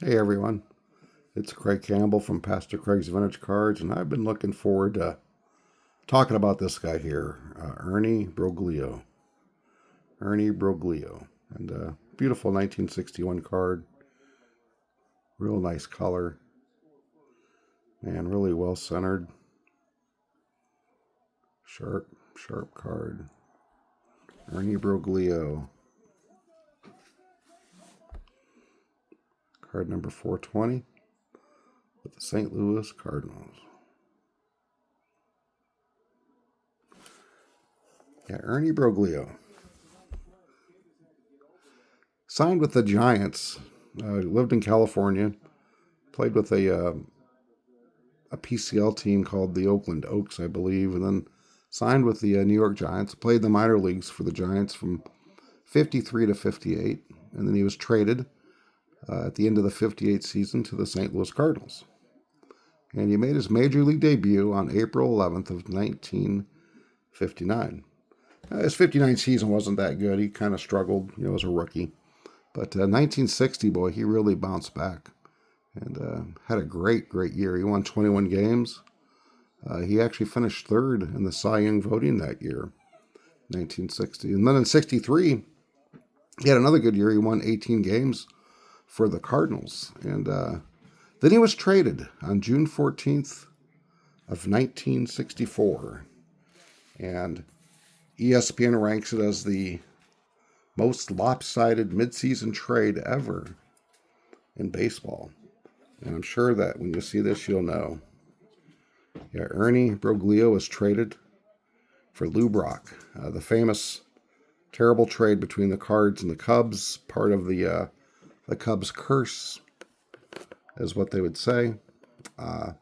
Hey everyone, it's Craig Campbell from Pastor Craig's Vintage Cards, and I've been looking forward to talking about this guy here, Ernie Broglio. Ernie Broglio. And beautiful 1961 card. Real nice color. Man, really well centered. Sharp card. Ernie Broglio. Card number 420 with the St. Louis Cardinals. Yeah, Ernie Broglio. Signed with the Giants. Lived in California. Played with a PCL team called the Oakland Oaks, I believe, and then signed with the New York Giants. Played the minor leagues for the Giants from 53 to 58, and then he was traded at the end of the 58 season to the St. Louis Cardinals. And he made his major league debut on April 11th of 1959. His 59 season wasn't that good. He kind of struggled, as a rookie. But 1960, boy, he really bounced back and had a great year. He won 21 games. He actually finished third in the Cy Young voting that year, 1960. And then in 63, he had another good year. He won 18 games for the Cardinals. And then he was traded on June 14th of 1964. And ESPN ranks it as the most lopsided midseason trade ever in baseball. And I'm sure that when you see this, you'll know. Yeah, Ernie Broglio was traded for Lou Brock, the famous terrible trade between the Cards and the Cubs, part of the Cubs curse, is what they would say. But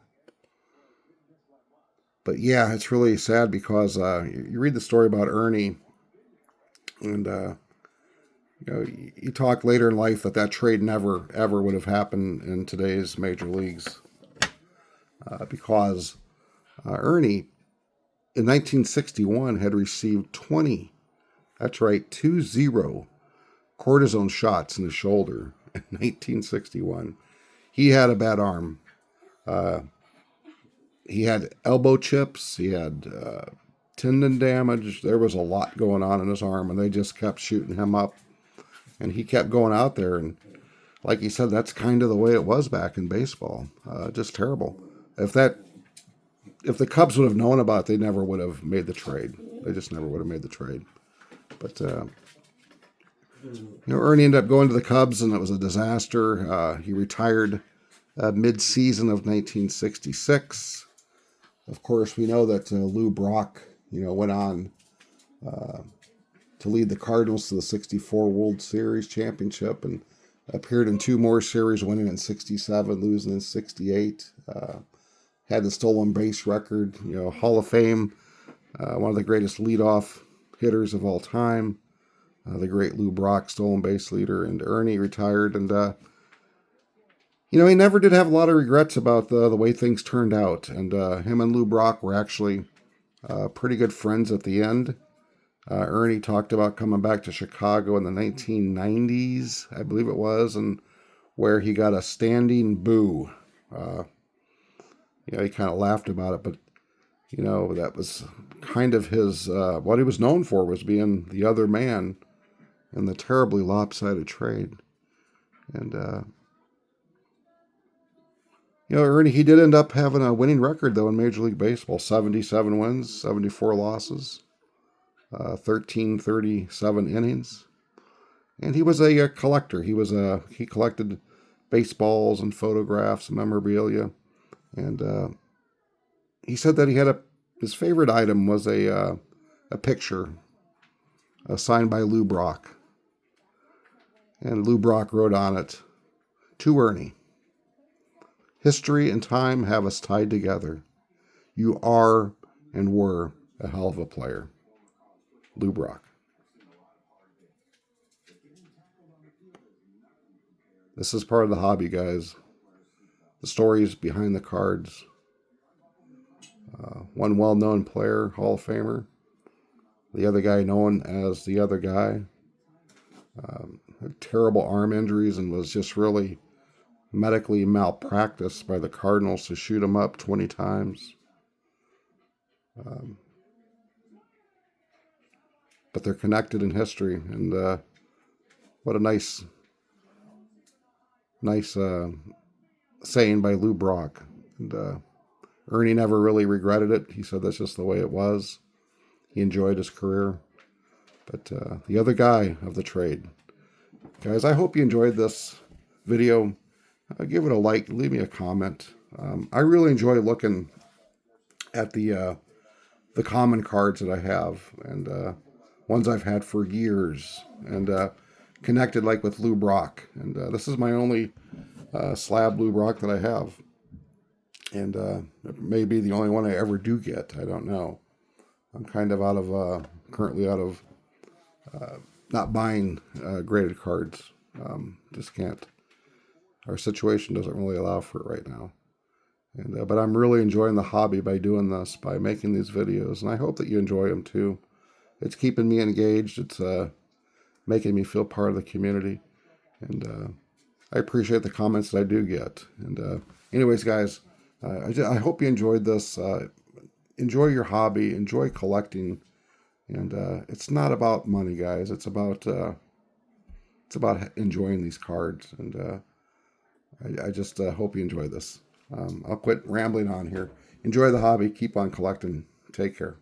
yeah, it's really sad because you read the story about Ernie, and you talk later in life that trade never ever would have happened in today's major leagues, because Ernie in 1961 had received 20, that's right, 20 cortisone shots in the shoulder in 1961. He had a bad arm. He had elbow chips. He had tendon damage. There was a lot going on in his arm, and they just kept shooting him up. And he kept going out there, and like he said, that's kind of the way it was back in baseball. Just terrible. If the Cubs would have known about it, they never would have made the trade. They just never would have made the trade. But Ernie ended up going to the Cubs, and it was a disaster. He retired mid-season of 1966. Of course, we know that Lou Brock, went on to lead the Cardinals to the 64 World Series championship and appeared in 2 more series, winning in 67, losing in 68. Had the stolen base record, Hall of Fame, one of the greatest leadoff hitters of all time, the great Lou Brock, stolen base leader. And Ernie retired, and he never did have a lot of regrets about the way things turned out. And him and Lou Brock were actually pretty good friends at the end. Ernie talked about coming back to Chicago in the 1990s, I believe it was, and where he got a standing boo. He kind of laughed about it, but, that was kind of his, what he was known for was being the other man in the terribly lopsided trade. And, Ernie, he did end up having a winning record, though, in Major League Baseball. 77 wins, 74 losses, 1337 innings. And he was a collector. He collected baseballs and photographs and memorabilia. And he said that his favorite item was a picture signed by Lou Brock. And Lou Brock wrote on it, "To Ernie, history and time have us tied together. You are and were a hell of a player. Lou Brock." This is part of the hobby, guys. The stories behind the cards. One well-known player, Hall of Famer. The other guy known as the other guy. Had terrible arm injuries and was just really medically malpracticed by the Cardinals to shoot him up 20 times. But they're connected in history, and what a nice saying by Lou Brock. And Ernie never really regretted it. He said that's just the way it was. He enjoyed his career. But the other guy of the trade. Guys, I hope you enjoyed this video. Give it a like, leave me a comment. I really enjoy looking at the common cards that I have, and ones I've had for years, and connected like with Lou Brock. And this is my only slab Lou Brock that I have. And it may be the only one I ever do get. I don't know. I'm kind of currently out of not buying graded cards. Just can't. Our situation doesn't really allow for it right now. And but I'm really enjoying the hobby by doing this, by making these videos. And I hope that you enjoy them too. It's keeping me engaged. It's making me feel part of the community. And I appreciate the comments that I do get. And anyways, guys, I hope you enjoyed this. Enjoy your hobby. Enjoy collecting. And it's not about money, guys. It's about enjoying these cards. And I just hope you enjoy this. I'll quit rambling on here. Enjoy the hobby. Keep on collecting. Take care.